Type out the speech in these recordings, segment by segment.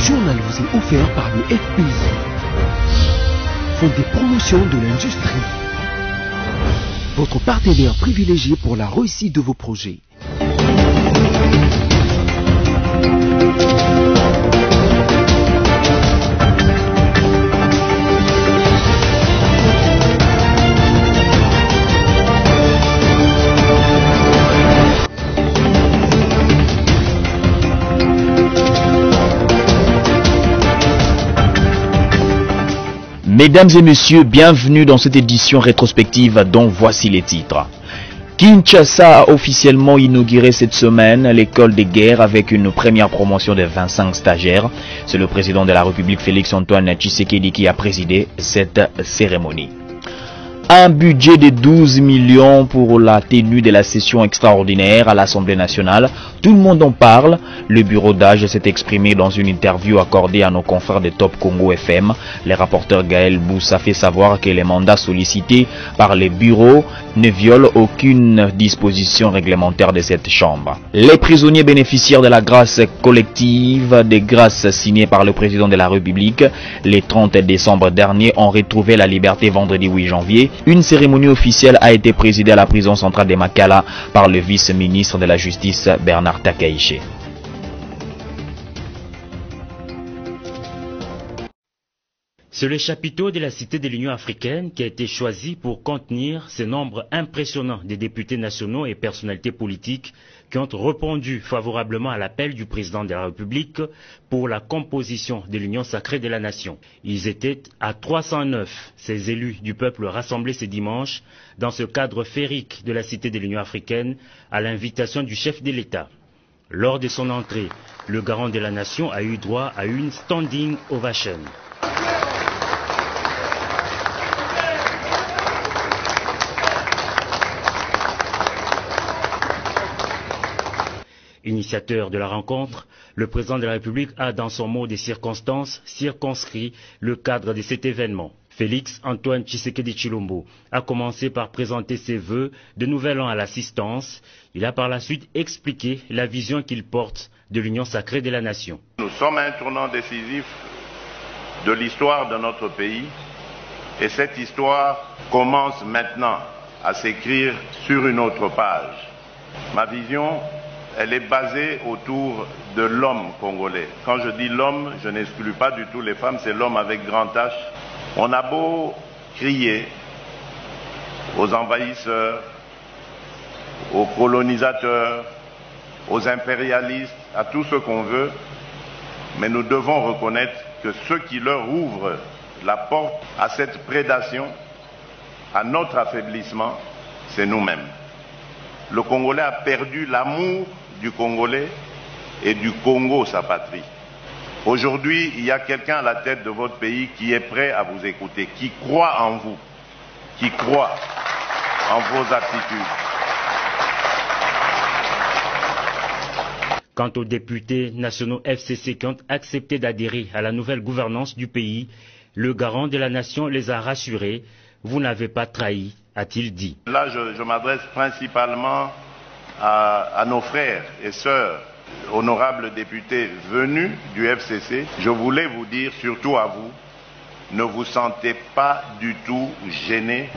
journal vous est offert par le FPI, Fonds des promotions de l'industrie, votre partenaire privilégié pour la réussite de vos projets. Mesdames et messieurs, bienvenue dans cette édition rétrospective dont voici les titres. Kinshasa a officiellement inauguré cette semaine l'école des guerres avec une première promotion de 25 stagiaires. C'est le président de la République Félix-Antoine Tshisekedi qui a présidé cette cérémonie. Un budget de 12 millions pour la tenue de la session extraordinaire à l'Assemblée nationale. Tout le monde en parle. Le bureau d'âge s'est exprimé dans une interview accordée à nos confrères de Top Congo FM. Le rapporteur Gaël Boussa fait savoir que les mandats sollicités par les bureaux ne violent aucune disposition réglementaire de cette chambre. Les prisonniers bénéficiaires de la grâce collective, des grâces signées par le président de la République, le 30 décembre dernier, ont retrouvé la liberté vendredi 8 janvier. Une cérémonie officielle a été présidée à la prison centrale de Makala par le vice-ministre de la Justice Bernard Takaïché. C'est le chapiteau de la Cité de l'Union africaine qui a été choisi pour contenir ce nombre impressionnant de députés nationaux et personnalités politiques qui ont répondu favorablement à l'appel du président de la République pour la composition de l'Union sacrée de la nation. Ils étaient à 309, ces élus du peuple rassemblés ce dimanche dans ce cadre féerique de la Cité de l'Union africaine à l'invitation du chef de l'État. Lors de son entrée, le garant de la nation a eu droit à une standing ovation. Initiateur de la rencontre, le président de la République a, dans son mot des circonstances, circonscrit le cadre de cet événement. Félix-Antoine Tshisekedi Tshilombo a commencé par présenter ses vœux de nouvel an à l'assistance. Il a par la suite expliqué la vision qu'il porte de l'union sacrée de la nation. Nous sommes à un tournant décisif de l'histoire de notre pays et cette histoire commence maintenant à s'écrire sur une autre page. Ma vision, elle est basée autour de l'homme congolais. Quand je dis l'homme, je n'exclus pas du tout les femmes, c'est l'homme avec grand H. On a beau crier aux envahisseurs, aux colonisateurs, aux impérialistes, à tout ce qu'on veut, mais nous devons reconnaître que ceux qui leur ouvrent la porte à cette prédation, à notre affaiblissement, c'est nous-mêmes. Le Congolais a perdu l'amour du Congolais et du Congo, sa patrie. Aujourd'hui, il y a quelqu'un à la tête de votre pays qui est prêt à vous écouter, qui croit en vous, qui croit en vos aptitudes. Quant aux députés nationaux FCC qui ont accepté d'adhérer à la nouvelle gouvernance du pays, le garant de la nation les a rassurés. Vous n'avez pas trahi, a-t-il dit. Là, je m'adresse principalement à nos frères et sœurs, honorables députés venus du FCC. Je voulais vous dire, surtout à vous, ne vous sentez pas du tout gênés.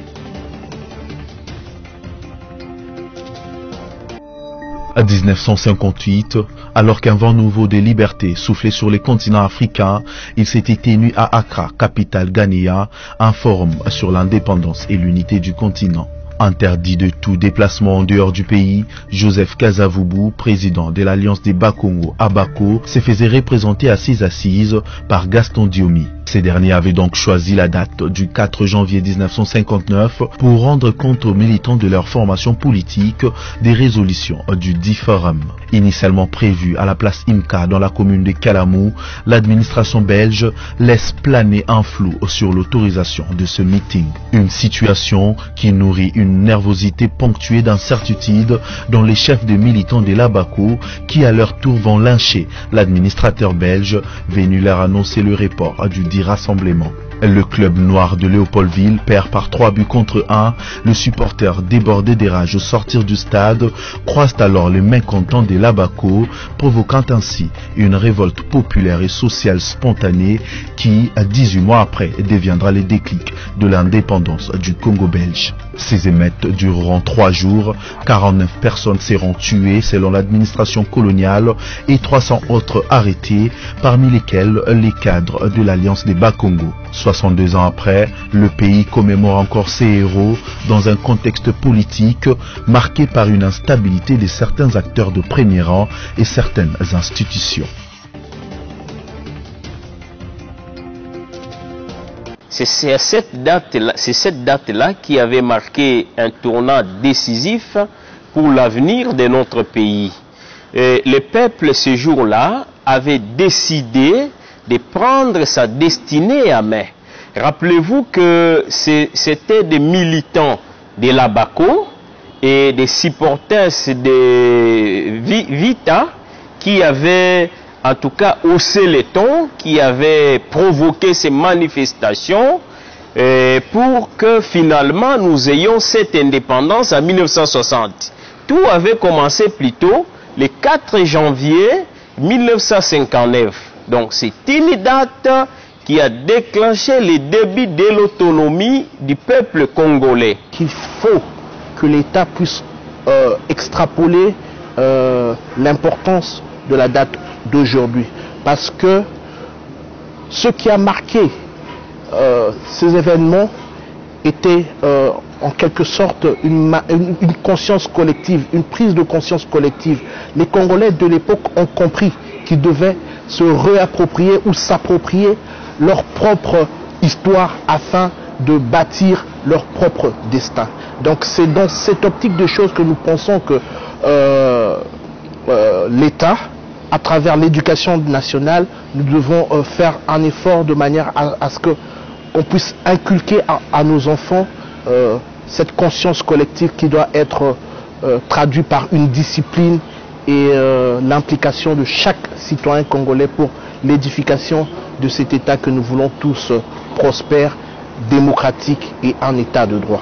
À 1958, alors qu'un vent nouveau de liberté soufflait sur les continents africains, il s'était tenu à Accra, capitale ghanéenne, un forum sur l'indépendance et l'unité du continent. Interdit de tout déplacement en dehors du pays, Joseph Kasavubu, président de l'Alliance des Bas-Congo à Bako, se faisait représenter à ses assises par Gaston Diomi. Ces derniers avaient donc choisi la date du 4 janvier 1959 pour rendre compte aux militants de leur formation politique des résolutions du dit forum. Initialement prévu à la place Imka dans la commune de Kalamou, l'administration belge laisse planer un flou sur l'autorisation de ce meeting. Une situation qui nourrit une nervosité ponctuée d'incertitude dans les chefs de militants de l'Abako qui à leur tour vont lyncher l'administrateur belge venu leur annoncer le report du dit rassemblement. Le club noir de Léopoldville perd par 3 buts contre 1. Le supporter débordé des rages au sortir du stade croise alors les mécontents des Labako, provoquant ainsi une révolte populaire et sociale spontanée qui, 18 mois après, deviendra le déclic de l'indépendance du Congo belge. Ces émeutes dureront 3 jours, 49 personnes seront tuées selon l'administration coloniale et 300 autres arrêtés, parmi lesquels les cadres de l'Alliance des Bas-Congo. 62 ans après, le pays commémore encore ses héros dans un contexte politique marqué par une instabilité de certains acteurs de premier rang et certaines institutions. C'est cette date-là qui avait marqué un tournant décisif pour l'avenir de notre pays. Le peuple, ce jour-là, avait décidé de prendre sa destinée à main. Rappelez-vous que c'était des militants de l'Abako et des supporters de Vita qui avaient en tout cas haussé les tons, qui avaient provoqué ces manifestations pour que finalement nous ayons cette indépendance en 1960. Tout avait commencé plutôt le 4 janvier 1959. Donc c'est une date qui a déclenché le début de l'autonomie du peuple congolais. Il faut que l'État puisse extrapoler l'importance de la date d'aujourd'hui. Parce que ce qui a marqué ces événements était en quelque sorte une conscience collective, une prise de conscience collective. Les Congolais de l'époque ont compris qu'ils devaient se réapproprier ou s'approprier leur propre histoire afin de bâtir leur propre destin. Donc c'est dans cette optique de choses que nous pensons que l'État, à travers l'éducation nationale, nous devons faire un effort de manière à ce qu'on puisse inculquer à nos enfants cette conscience collective qui doit être traduite par une discipline et l'implication de chaque citoyen congolais pour l'édification de cet État que nous voulons tous prospère, démocratique et en état de droit.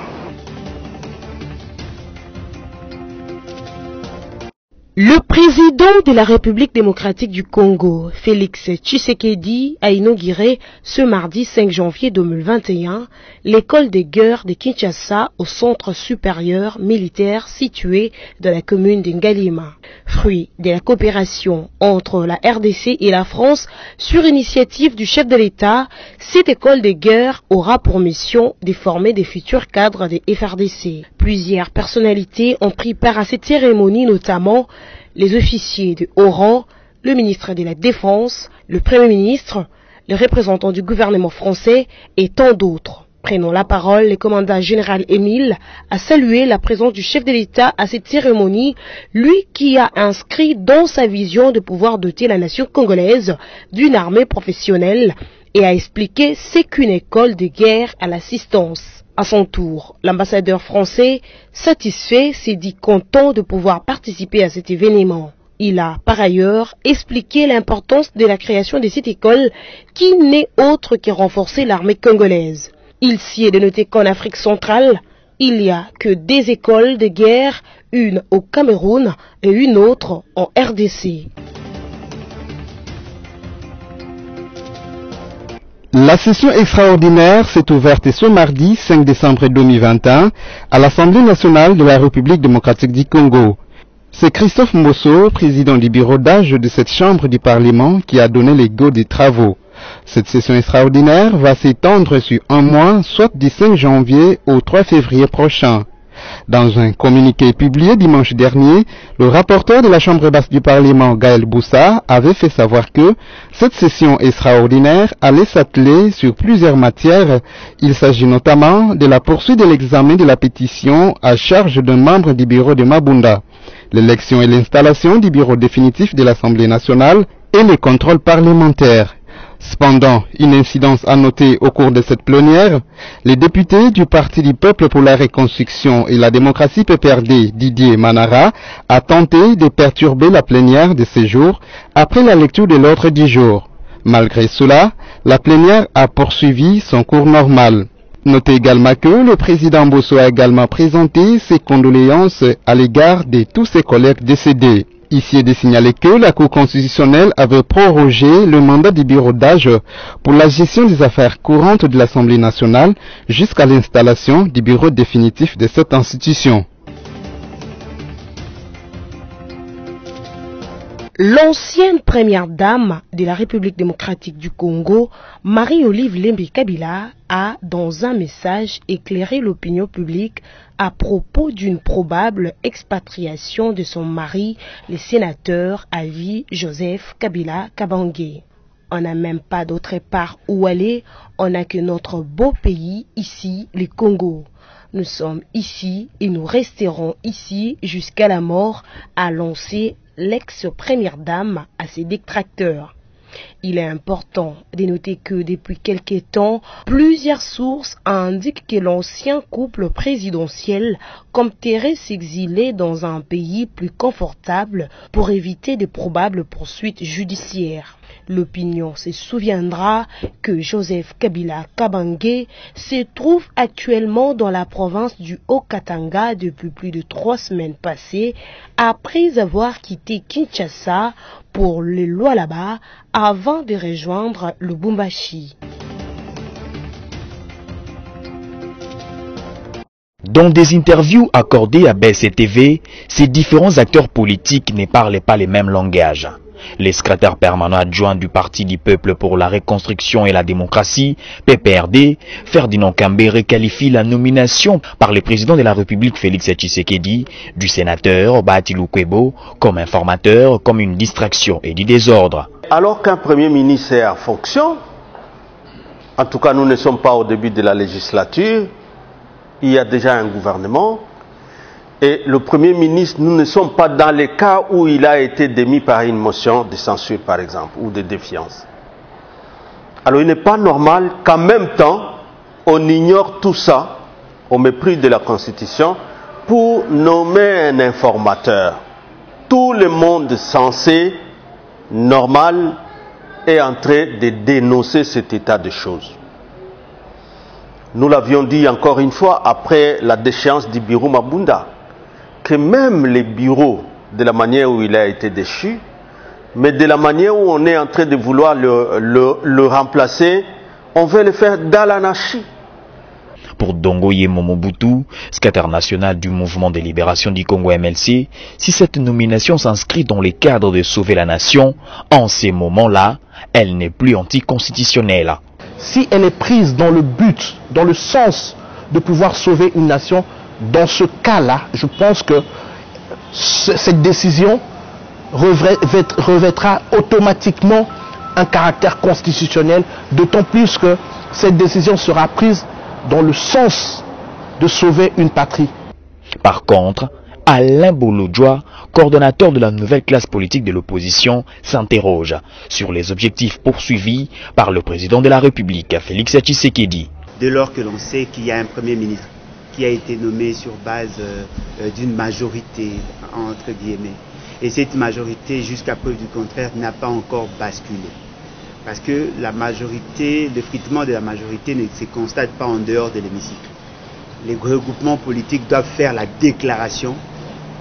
Le président de la République démocratique du Congo, Félix Tshisekedi, a inauguré ce mardi 5 janvier 2021 l'école des guerres de Kinshasa au centre supérieur militaire situé dans la commune d'Ngalima. Fruit de la coopération entre la RDC et la France sur initiative du chef de l'État, cette école des guerres aura pour mission de former des futurs cadres des FRDC. Plusieurs personnalités ont pris part à cette cérémonie, notamment les officiers de haut rang, le ministre de la Défense, le Premier ministre, le représentant du gouvernement français et tant d'autres. Prenant la parole, le commandant général Émile a salué la présence du chef de l'État à cette cérémonie, lui qui a inscrit dans sa vision de pouvoir doter la nation congolaise d'une armée professionnelle et a expliqué ce qu'une école de guerre à l'assistance. À son tour, l'ambassadeur français, satisfait, s'est dit content de pouvoir participer à cet événement. Il a par ailleurs expliqué l'importance de la création de cette école qui n'est autre que renforcer l'armée congolaise. Il s'y est de noter qu'en Afrique centrale, il n'y a que 2 écoles de guerre, une au Cameroun et une autre en RDC. La session extraordinaire s'est ouverte ce mardi 5 décembre 2021 à l'Assemblée nationale de la République démocratique du Congo. C'est Christophe Mosso, président du bureau d'âge de cette chambre du Parlement, qui a donné les go des travaux. Cette session extraordinaire va s'étendre sur un mois, soit du 5 janvier au 3 février prochain. Dans un communiqué publié dimanche dernier, le rapporteur de la Chambre basse du Parlement, Gaël Boussa, avait fait savoir que cette session extraordinaire allait s'atteler sur plusieurs matières. Il s'agit notamment de la poursuite de l'examen de la pétition à charge d'un membre du bureau de Mabunda, l'élection et l'installation du bureau définitif de l'Assemblée nationale et le contrôle parlementaire. Cependant, une incidence à noter au cours de cette plénière, les députés du Parti du Peuple pour la Reconstruction et la Démocratie PPRD, Didier Manara, a tenté de perturber la plénière de ce jour après la lecture de l'ordre du jour. Malgré cela, la plénière a poursuivi son cours normal. Notez également que le président Mbosso a également présenté ses condoléances à l'égard de tous ses collègues décédés. Ici est de signaler que la Cour constitutionnelle avait prorogé le mandat du bureau d'âge pour la gestion des affaires courantes de l'Assemblée nationale jusqu'à l'installation du bureau définitif de cette institution. L'ancienne première dame de la République démocratique du Congo, Marie-Olive Lembi Kabila, a, dans un message, éclairé l'opinion publique à propos d'une probable expatriation de son mari, le sénateur à vie Joseph Kabila Kabange. On n'a même pas d'autre part où aller, on n'a que notre beau pays, ici, le Congo. Nous sommes ici et nous resterons ici jusqu'à la mort, a lancé l'ex-première dame à ses détracteurs. Il est important de noter que depuis quelque temps, plusieurs sources indiquent que l'ancien couple présidentiel compterait s'exiler dans un pays plus confortable pour éviter de probables poursuites judiciaires. L'opinion se souviendra que Joseph Kabila Kabange se trouve actuellement dans la province du Haut-Katanga depuis plus de 3 semaines passées, après avoir quitté Kinshasa pour le Lualaba avant de rejoindre le Lubumbashi. Dans des interviews accordées à BCTV, ces différents acteurs politiques ne parlaient pas les mêmes langages. Les secrétaires permanents adjoints du Parti du Peuple pour la Reconstruction et la Démocratie, PPRD, Ferdinand Kambere qualifie la nomination par le président de la République Félix Tshisekedi du sénateur Bahati Lukwebo comme informateur, comme une distraction et du désordre. Alors qu'un Premier ministre est en fonction, en tout cas nous ne sommes pas au début de la législature, il y a déjà un gouvernement. Et le Premier ministre, nous ne sommes pas dans les cas où il a été démis par une motion de censure, par exemple, ou de défiance. Alors il n'est pas normal qu'en même temps, on ignore tout ça, au mépris de la Constitution, pour nommer un informateur. Tout le monde censé, normal, est en train de dénoncer cet état de choses. Nous l'avions dit encore une fois après la déchéance du bureau Mabunda, que même les bureaux, de la manière où il a été déchu, mais de la manière où on est en train de vouloir le remplacer, on veut le faire dans l'anarchie. Pour Dongoye Momobutu, secrétaire national du mouvement de libération du Congo MLC, si cette nomination s'inscrit dans le cadre de sauver la nation, en ces moments-là, elle n'est plus anticonstitutionnelle. Si elle est prise dans le but, dans le sens de pouvoir sauver une nation, dans ce cas-là, je pense que cette décision revêtra automatiquement un caractère constitutionnel, d'autant plus que cette décision sera prise dans le sens de sauver une patrie. Par contre, Alain Bolodjoa, coordonnateur de la nouvelle classe politique de l'opposition, s'interroge sur les objectifs poursuivis par le président de la République, Félix Tshisekedi. Dès lors que l'on sait qu'il y a un Premier ministre qui a été nommé sur base d'une majorité, entre guillemets. Et cette majorité, jusqu'à preuve du contraire, n'a pas encore basculé. Parce que la majorité, l'effritement de la majorité ne se constate pas en dehors de l'hémicycle. Les regroupements politiques doivent faire la déclaration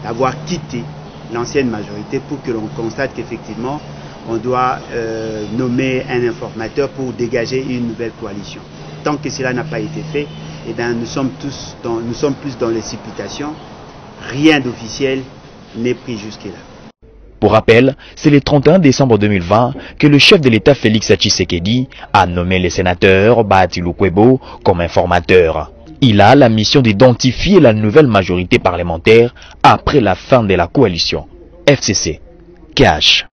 d'avoir quitté l'ancienne majorité pour que l'on constate qu'effectivement, on doit nommer un informateur pour dégager une nouvelle coalition. Tant que cela n'a pas été fait, eh bien, nous sommes plus dans les supputations. Rien d'officiel n'est pris jusque-là. Pour rappel, c'est le 31 décembre 2020 que le chef de l'État Félix Tshisekedi a nommé le sénateur Bahati Lukwebo comme informateur. Il a la mission d'identifier la nouvelle majorité parlementaire après la fin de la coalition. FCC. Cash.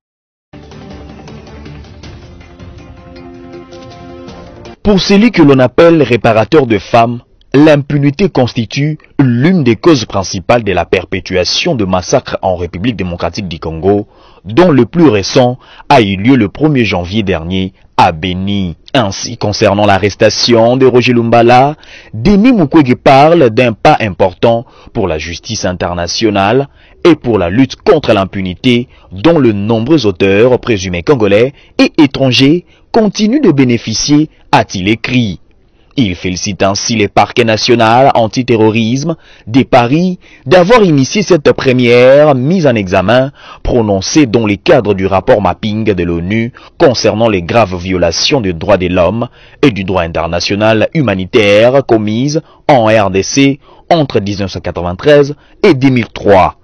Pour celui que l'on appelle réparateur de femmes, l'impunité constitue l'une des causes principales de la perpétuation de massacres en République démocratique du Congo, dont le plus récent a eu lieu le 1er janvier dernier à Beni. Ainsi, concernant l'arrestation de Roger Lumbala, Denis Mukwege parle d'un pas important pour la justice internationale et pour la lutte contre l'impunité dont de nombreux auteurs présumés congolais et étrangers continuent de bénéficier, a-t-il écrit. Il félicite ainsi les parquets national antiterrorisme de Paris d'avoir initié cette première mise en examen prononcée dans le cadre du rapport mapping de l'ONU concernant les graves violations des droits de l'homme et du droit international humanitaire commises en RDC entre 1993 et 2003.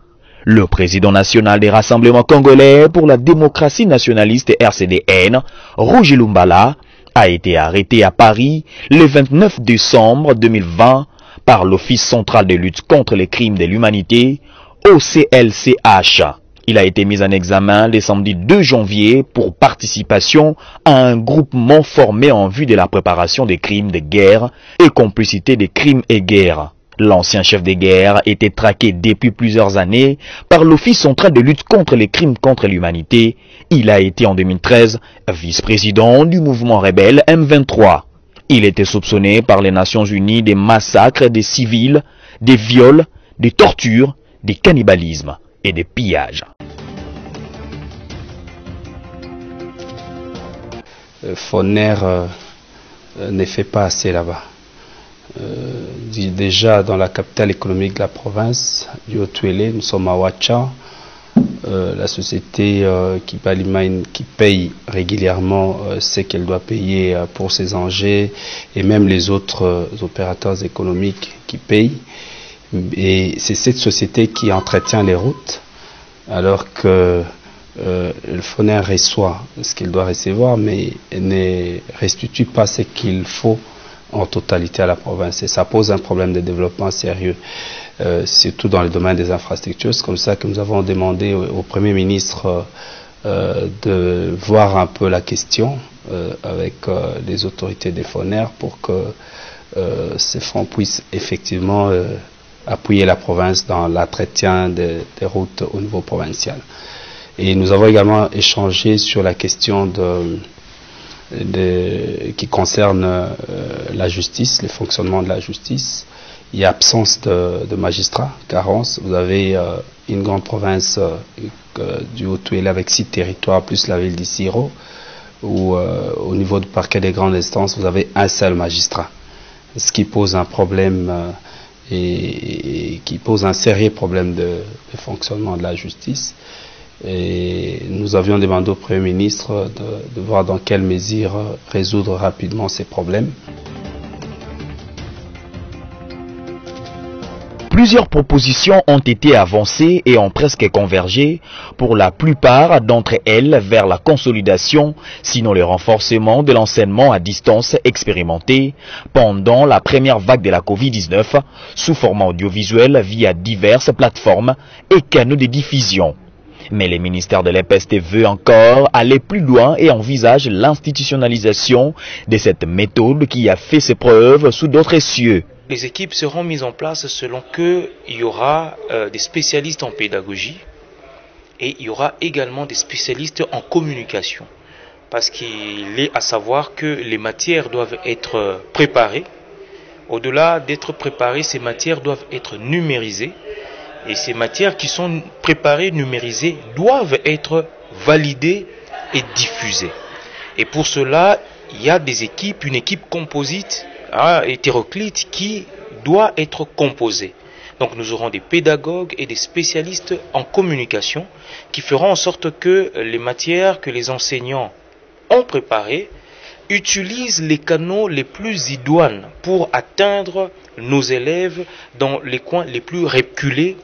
Le président national des rassemblements congolais pour la démocratie nationaliste RCDN, Roger Lumbala, a été arrêté à Paris le 29 décembre 2020 par l'Office central de lutte contre les crimes de l'humanité, OCLCH. Il a été mis en examen le samedi 2 janvier pour participation à un groupement formé en vue de la préparation des crimes de guerre et complicité des crimes et guerres. L'ancien chef de guerre était traqué depuis plusieurs années par l'Office central de lutte contre les crimes contre l'humanité. Il a été en 2013 vice-président du mouvement rebelle M23. Il était soupçonné par les Nations Unies des massacres des civils, des viols, des tortures, des cannibalismes et des pillages. Foner ne fait pas assez là-bas. Déjà dans la capitale économique de la province du Haut-Uélé, nous sommes à Ouacha, la société qui paye régulièrement ce qu'elle doit payer pour ses engins et même les autres opérateurs économiques qui payent. Et c'est cette société qui entretient les routes alors que le Foner reçoit ce qu'il doit recevoir mais ne restitue pas ce qu'il faut en totalité à la province. Et ça pose un problème de développement sérieux, surtout dans le domaine des infrastructures. C'est comme ça que nous avons demandé au Premier ministre de voir un peu la question avec les autorités des Foner pour que ces fonds puissent effectivement appuyer la province dans l'entretien des routes au niveau provincial. Et nous avons également échangé sur la question qui concerne la justice, le fonctionnement de la justice. Il y a absence de magistrats, carence. Vous avez une grande province du Haut-Uélé avec 6 territoires, plus la ville d'Issiro, où au niveau du parquet des grandes instances, vous avez un seul magistrat. Ce qui pose un problème et qui pose un sérieux problème de fonctionnement de la justice. Et nous avions demandé au Premier ministre de voir dans quelle mesure résoudre rapidement ces problèmes. Plusieurs propositions ont été avancées et ont presque convergé, pour la plupart d'entre elles vers la consolidation, sinon le renforcement de l'enseignement à distance expérimenté pendant la première vague de la Covid-19 sous format audiovisuel via diverses plateformes et canaux de diffusion. Mais le ministère de l'EPST veut encore aller plus loin et envisage l'institutionnalisation de cette méthode qui a fait ses preuves sous d'autres cieux. Les équipes seront mises en place selon qu'il y aura des spécialistes en pédagogie et il y aura également des spécialistes en communication. Parce qu'il est à savoir que les matières doivent être préparées. Au-delà d'être préparées, ces matières doivent être numérisées. Et ces matières qui sont préparées, numérisées, doivent être validées et diffusées. Et pour cela, il y a des équipes, une équipe composite, hétéroclite, qui doit être composée. Donc nous aurons des pédagogues et des spécialistes en communication qui feront en sorte que les matières que les enseignants ont préparées utilisent les canaux les plus idoines pour atteindre nos élèves dans les coins les plus reculés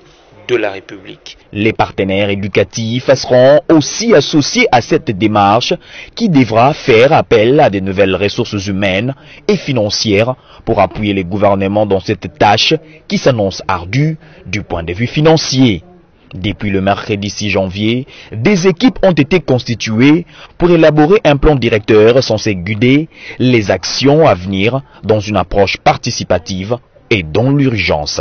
de la République. Les partenaires éducatifs seront aussi associés à cette démarche qui devra faire appel à de nouvelles ressources humaines et financières pour appuyer les gouvernements dans cette tâche qui s'annonce ardue du point de vue financier. Depuis le mercredi 6 janvier, des équipes ont été constituées pour élaborer un plan directeur censé guider les actions à venir dans une approche participative et dans l'urgence.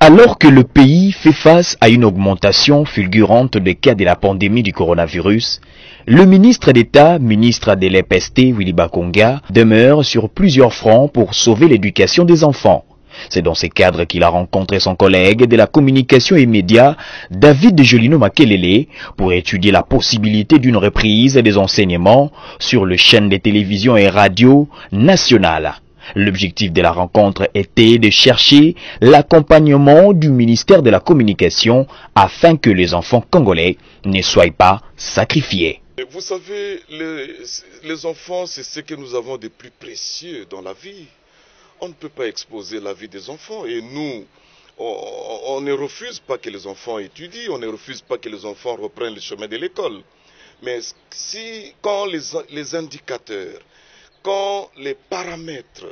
Alors que le pays fait face à une augmentation fulgurante des cas de la pandémie du coronavirus, le ministre d'État, ministre de l'EPST, Willy Bakonga, demeure sur plusieurs fronts pour sauver l'éducation des enfants. C'est dans ces cadres qu'il a rencontré son collègue de la communication et médias, David Jolino Makelele, pour étudier la possibilité d'une reprise des enseignements sur les chaînes de télévision et radio nationales. L'objectif de la rencontre était de chercher l'accompagnement du ministère de la Communication afin que les enfants congolais ne soient pas sacrifiés. Vous savez, les enfants, c'est ce que nous avons de plus précieux dans la vie. On ne peut pas exposer la vie des enfants et nous, on ne refuse pas que les enfants étudient, on ne refuse pas que les enfants reprennent le chemin de l'école. Mais quand les indicateurs, quand les paramètres,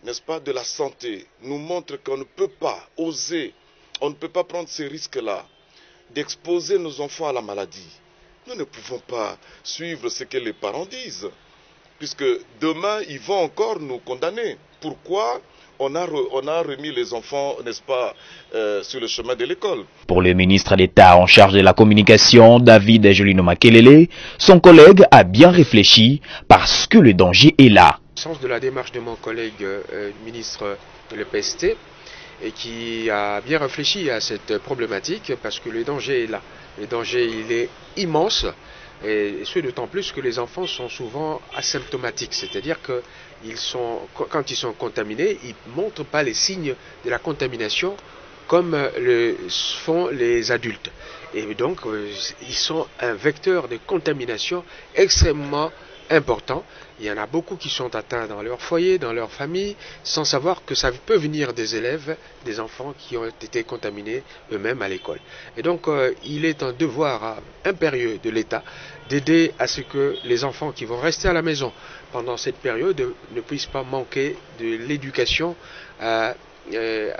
n'est-ce pas, de la santé nous montrent qu'on ne peut pas oser, on ne peut pas prendre ces risques-là, d'exposer nos enfants à la maladie, nous ne pouvons pas suivre ce que les parents disent, puisque demain, ils vont encore nous condamner. Pourquoi on a remis les enfants, n'est-ce pas, sur le chemin de l'école? Pour le ministre d'État en charge de la communication, David Jolino Makelele, son collègue a bien réfléchi parce que le danger est là. Le sens de la démarche de mon collègue ministre de l'EPST et qui a bien réfléchi à cette problématique parce que le danger est là. Le danger, il est immense, et ce d'autant plus que les enfants sont souvent asymptomatiques, c'est-à-dire que quand ils sont contaminés, ils ne montrent pas les signes de la contamination comme le font les adultes. Et donc, ils sont un vecteur de contamination extrêmement important. Il y en a beaucoup qui sont atteints dans leur foyer, dans leur famille, sans savoir que ça peut venir des élèves, des enfants qui ont été contaminés eux-mêmes à l'école. Et donc, il est un devoir impérieux de l'État d'aider à ce que les enfants qui vont rester à la maison pendant cette période ne puissent pas manquer de l'éducation à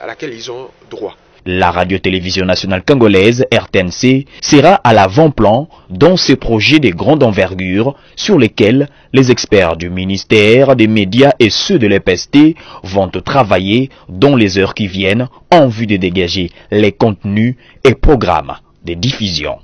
laquelle ils ont droit. La radio-télévision nationale congolaise, RTNC, sera à l'avant-plan dans ces projets de grande envergure sur lesquels les experts du ministère des médias et ceux de l'EPST vont travailler dans les heures qui viennent en vue de dégager les contenus et programmes de diffusion.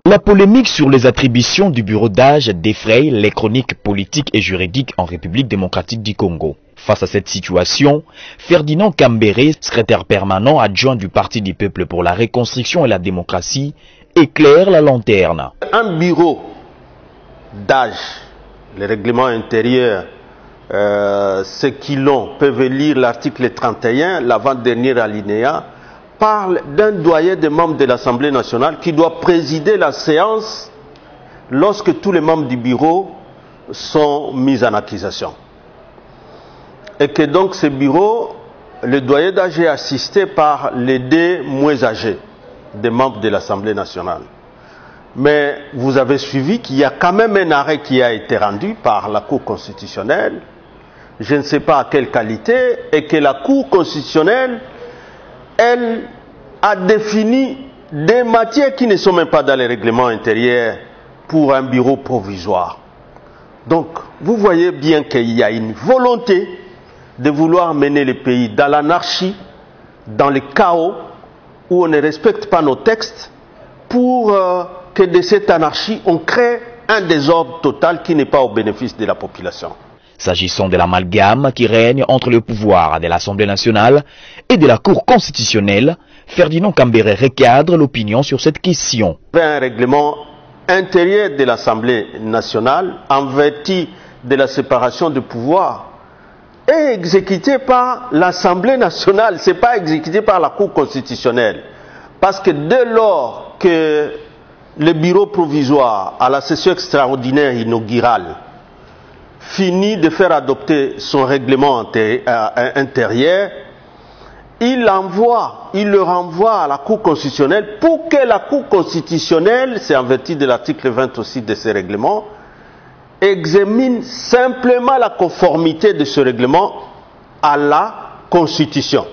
La polémique sur les attributions du bureau d'âge défraye les chroniques politiques et juridiques en République démocratique du Congo. Face à cette situation, Ferdinand Kambere, secrétaire permanent adjoint du Parti du Peuple pour la Reconstruction et la Démocratie, éclaire la lanterne. Un bureau d'âge, le règlement intérieur, ceux qui l'ont peuvent lire l'article 31, l'avant-dernier alinéa, parle d'un doyen des membres de l'Assemblée nationale qui doit présider la séance lorsque tous les membres du bureau sont mis en accusation. Et que donc ce bureau, le doyen d'âge est assisté par les deux moins âgés des membres de l'Assemblée nationale. Mais vous avez suivi qu'il y a quand même un arrêt qui a été rendu par la Cour constitutionnelle, je ne sais pas à quelle qualité, et que la Cour constitutionnelle, elle a défini des matières qui ne sont même pas dans les règlements intérieurs pour un bureau provisoire. Donc, vous voyez bien qu'il y a une volonté de vouloir mener le pays dans l'anarchie, dans le chaos, où on ne respecte pas nos textes, pour que de cette anarchie, on crée un désordre total qui n'est pas au bénéfice de la population. S'agissant de l'amalgame qui règne entre le pouvoir de l'Assemblée nationale et de la Cour constitutionnelle, Ferdinand Kambere recadre l'opinion sur cette question. Un règlement intérieur de l'Assemblée nationale, en vertu de la séparation de pouvoir, est exécuté par l'Assemblée nationale, ce n'est pas exécuté par la Cour constitutionnelle. Parce que dès lors que le bureau provisoire, à la session extraordinaire inaugurale, finit de faire adopter son règlement intérieur, il le renvoie à la Cour constitutionnelle pour que la Cour constitutionnelle, c'est en vertu de l'article 20 aussi de ce règlement, examine simplement la conformité de ce règlement à la Constitution.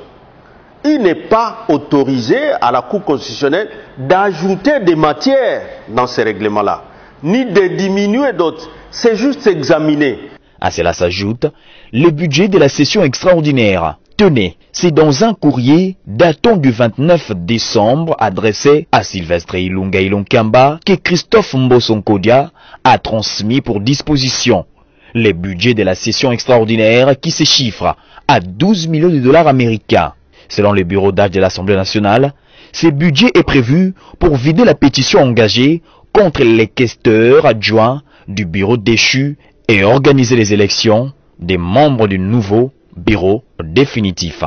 Il n'est pas autorisé à la Cour constitutionnelle d'ajouter des matières dans ces règlements-là, ni de diminuer d'autres. C'est juste examiner. À cela s'ajoute le budget de la session extraordinaire. Tenez, c'est dans un courrier datant du 29 décembre adressé à Sylvestre Ilunga Ilonkamba que Christophe Mbosonkodia a transmis pour disposition. les budgets de la session extraordinaire qui se chiffrent à 12 millions de dollars américains. Selon le bureau d'âge de l'Assemblée nationale, ce budget est prévu pour vider la pétition engagée contre les questeurs adjoints du bureau déchu et organiser les élections des membres du nouveau bureau définitif.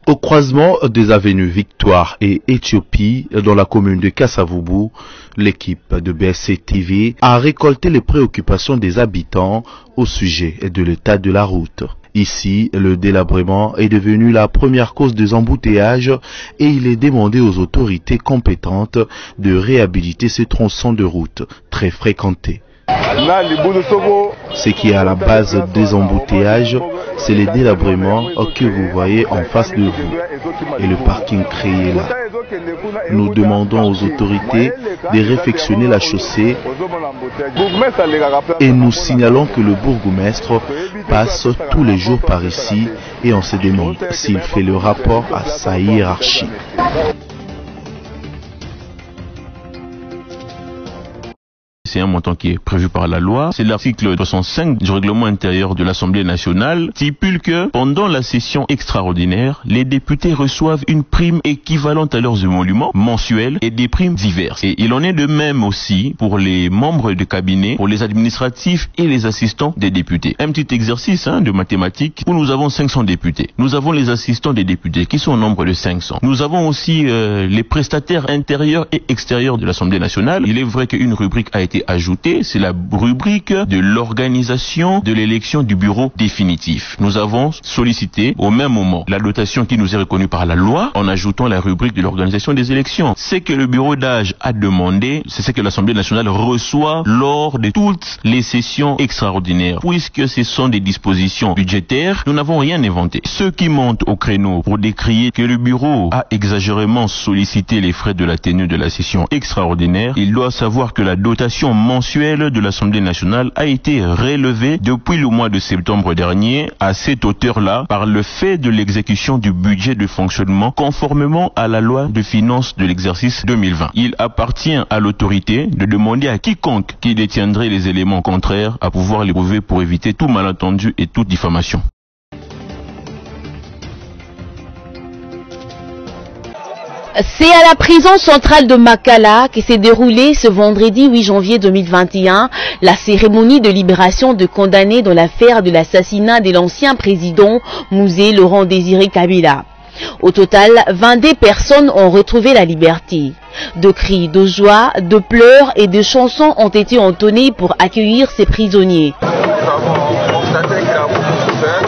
Au croisement des avenues Victoire et Éthiopie, dans la commune de Kasavubu, l'équipe de BSC TV a récolté les préoccupations des habitants au sujet de l'état de la route. Ici, le délabrement est devenu la première cause des embouteillages et il est demandé aux autorités compétentes de réhabiliter ces tronçons de route très fréquentés. Ce qui est à la base des embouteillages, c'est les délabrements que vous voyez en face de vous et le parking créé là. Nous demandons aux autorités de réfectionner la chaussée et nous signalons que le bourgmestre passe tous les jours par ici et on se demande s'il fait le rapport à sa hiérarchie. C'est un montant qui est prévu par la loi. C'est l'article 65 du règlement intérieur de l'Assemblée nationale stipule que pendant la session extraordinaire, les députés reçoivent une prime équivalente à leurs émoluments mensuels et des primes diverses. Et il en est de même aussi pour les membres de cabinet, pour les administratifs et les assistants des députés. Un petit exercice de mathématiques où nous avons 500 députés. Nous avons les assistants des députés qui sont au nombre de 500. Nous avons aussi les prestataires intérieurs et extérieurs de l'Assemblée nationale. Il est vrai qu'une rubrique a été ajoutée, c'est la rubrique de l'organisation de l'élection du bureau définitif. Nous avons sollicité au même moment la dotation qui nous est reconnue par la loi en ajoutant la rubrique de l'organisation des élections. Ce que le bureau d'âge a demandé, c'est ce que l'Assemblée nationale reçoit lors de toutes les sessions extraordinaires. Puisque ce sont des dispositions budgétaires, nous n'avons rien inventé. Ceux qui montent au créneau pour décrier que le bureau a exagérément sollicité les frais de la tenue de la session extraordinaire, il doit savoir que la dotation mensuelle de l'Assemblée nationale a été relevée depuis le mois de septembre dernier à cette hauteur-là par le fait de l'exécution du budget de fonctionnement conformément à la loi de finances de l'exercice 2020. Il appartient à l'autorité de demander à quiconque qui détiendrait les éléments contraires à pouvoir les prouver pour éviter tout malentendu et toute diffamation. C'est à la prison centrale de Makala que s'est déroulée ce vendredi 8 janvier 2021 la cérémonie de libération de condamnés dans l'affaire de l'assassinat de l'ancien président Mouzé Laurent Désiré Kabila. Au total, 22 personnes ont retrouvé la liberté. De cris de joie, de pleurs et de chansons ont été entonnés pour accueillir ces prisonniers. Nous avons constaté qu'il a beaucoup souffert.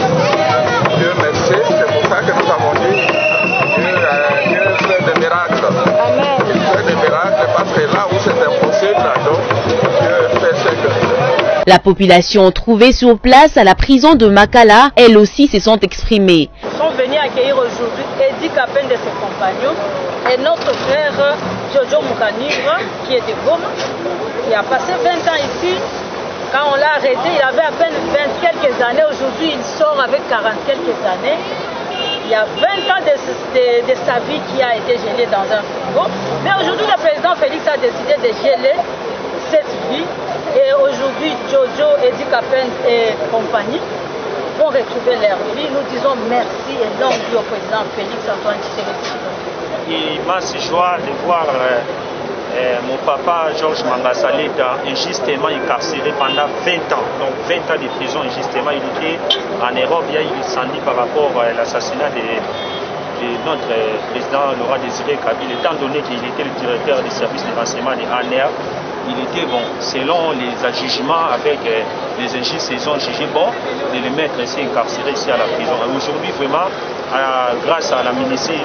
Dieu merci, c'est pour ça que nous avons dit Dieu fait des miracles. Amen. Il fait des miracles parce que là où c'est impossible, donc Dieu fait ce que fait. La population trouvée sur place à la prison de Makala, elle aussi se sont exprimées. Nous sommes venus accueillir aujourd'hui Edi Kapen de ses compagnons et notre frère Jojo Moukanivre qui est de Goma, qui a passé 20 ans ici. Quand on l'a arrêté, il avait à peine 20 quelques années. Aujourd'hui, il sort avec 40 quelques années. Il y a 20 ans de sa vie qui a été gelée dans un frigo. Mais aujourd'hui, le président Félix a décidé de geler cette vie. Et aujourd'hui, Jojo, Edi Kapen et compagnie vont retrouver leur vie. Nous disons merci et longue vie au président Félix Antoine Tshisekedi. Immense joie de voir mon papa Georges Mangasaleta injustement incarcéré pendant 20 ans. Donc 20 ans de prison injustement. Il était en Europe, il y a eu incendie par rapport à l'assassinat de notre président Laurent Désiré Kabila. Étant donné qu'il était le directeur des services de renseignement de ANR, il était bon, selon les jugements avec les injustes, ils ont jugé bon de le mettre ici incarcéré ici à la prison. Aujourd'hui, vraiment, grâce à l'amnistie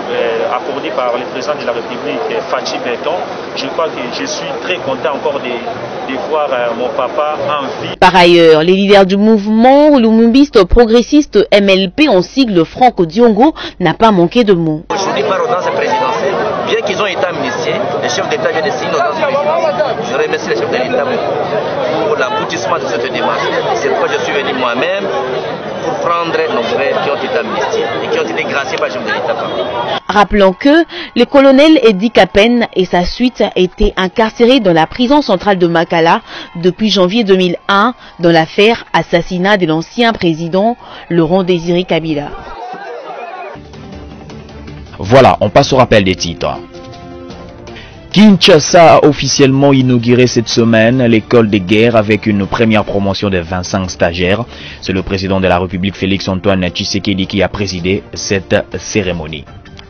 accordée par le président de la République, Fachi Benton, je crois que je suis très content encore de voir mon papa en vie. Par ailleurs, les leaders du mouvement lumumbiste progressiste MLP en sigle Franco Diongo n'a pas manqué de mots. Aujourd'hui, par ordonnance présidentielle, bien qu'ils ont été amnistiés, les chefs d'État viennent de signer l'ordonnance présidentielle. Je remercie les chefs de l'État pour l'aboutissement pas de cette démarche. C'est pourquoi je suis venu moi-même pour prendre nos frères qui ont été amnistiés et qui ont été graciés par le chef de l'État. Rappelons que le colonel Edi Kapen et sa suite étaient incarcérés dans la prison centrale de Makala depuis janvier 2001 dans l'affaire assassinat de l'ancien président Laurent Désiré Kabila. Voilà, on passe au rappel des titres. Kinshasa a officiellement inauguré cette semaine l'école des guerres avec une première promotion de 25 stagiaires. C'est le président de la République Félix-Antoine Tshisekedi qui a présidé cette cérémonie.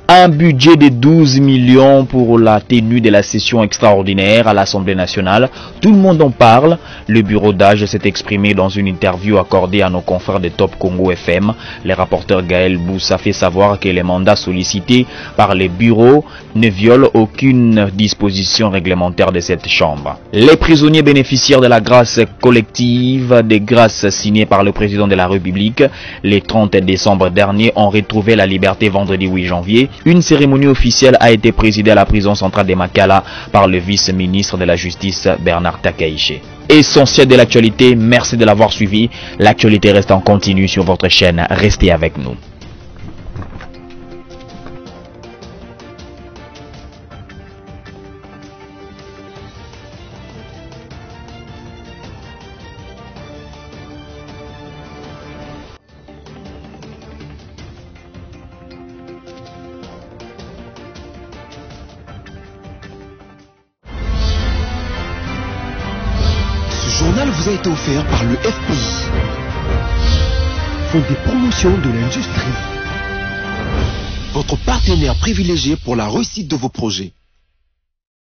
Un budget de 12 millions pour la tenue de la session extraordinaire à l'Assemblée nationale. Tout le monde en parle. Le bureau d'âge s'est exprimé dans une interview accordée à nos confrères de Top Congo FM. Le rapporteur Gaël Boussa fait savoir que les mandats sollicités par les bureaux ne violent aucune disposition réglementaire de cette chambre. Les prisonniers bénéficiaires de la grâce collective, des grâces signées par le président de la République, le 30 décembre dernier, ont retrouvé la liberté vendredi 8 janvier. Une cérémonie officielle a été présidée à la prison centrale de Makala par le vice-ministre de la Justice Bernard Takaïché. Essentiel de l'actualité, merci de l'avoir suivi. L'actualité reste en continu sur votre chaîne, restez avec nous. Ce journal vous a été offert par le FPI, Fonds des promotions de l'industrie, votre partenaire privilégié pour la réussite de vos projets.